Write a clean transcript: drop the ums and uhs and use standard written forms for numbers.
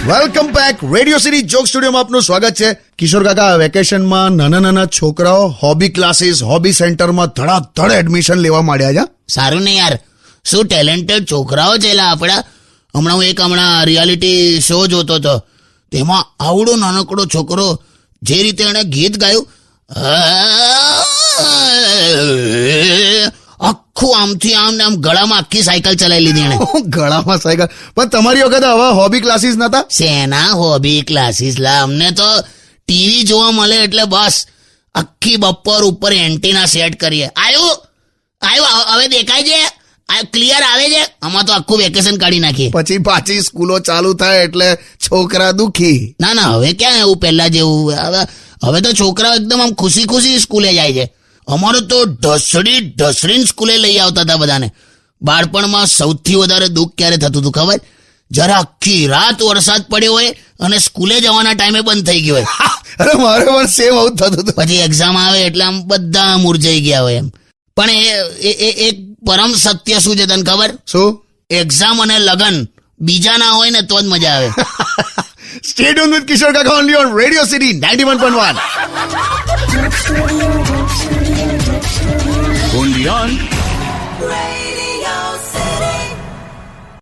Welcome back. Radio city joke સ્ટુડિયોમાં આપનું સ્વાગત છે. કિશોર કાકા, વેકેશનમાં નાના નાના છોકરાઓ હોબી ક્લાસીસ, હોબી સેન્ટરમાં ધડાધડ એડમિશન લેવા માંડ્યા છે. સારું ને યાર, શું ટેલેન્ટેડ છોકરાઓ છે એલા આપણા. હમણાં રિયાલિટી શો જોતો હતો, તેમાં આવડો નાનકડો છોકરો જે રીતે એણે ગીત ગાયું, આખું આમથી આમ ને આમ ગળામાં આખી સાયકલ ચલાવી લીધી એણે. ગળામાં સાયકલ? પણ તમારી વખતે આવા હોબી ક્લાસીસ નતા? શેના હોબી ક્લાસીસ લા, અમને તો ટીવી જોવા મળે એટલે બસ આખી બપોર ઉપર એન્ટીના સેટ કરીએ. આવ્યું હવે દેખાય છે, ક્લિયર આવે છે. આમાં તો આખું વેકેશન કાઢી નાખીએ. પછી પાછી સ્કૂલો ચાલુ થાય એટલે છોકરા દુખી. ના હવે ક્યાં એવું પહેલા જેવું. હવે તો છોકરાઓ એકદમ આમ ખુશી ખુશી સ્કૂલે જાય છે. અમારે તો ઢસડીને સ્કૂલે લઈ આવતા હતા બધાને. બાળપણમાં સૌથી વધારે દુઃખ ક્યારે થતું હતું ખબર? જરા આખી રાત વરસાદ પડ્યો હોય અને સ્કૂલે જવાના ટાઈમે બંધ થઈ ગયો હોય. અરે મારે પણ સેમ આવું થતું હતું. પછી એક્ઝામ આવે એટલે આમ બધા મૂર્જાઈ ગયા હોય એમ. પણ એ એક પરમ સત્ય શું છે તને ખબર? શું? એક્ઝામ અને લગન બીજા ના હોય ને તો જ મજા આવે. Stay tuned with Kishore Kaka only on Radio City 91.1. Only on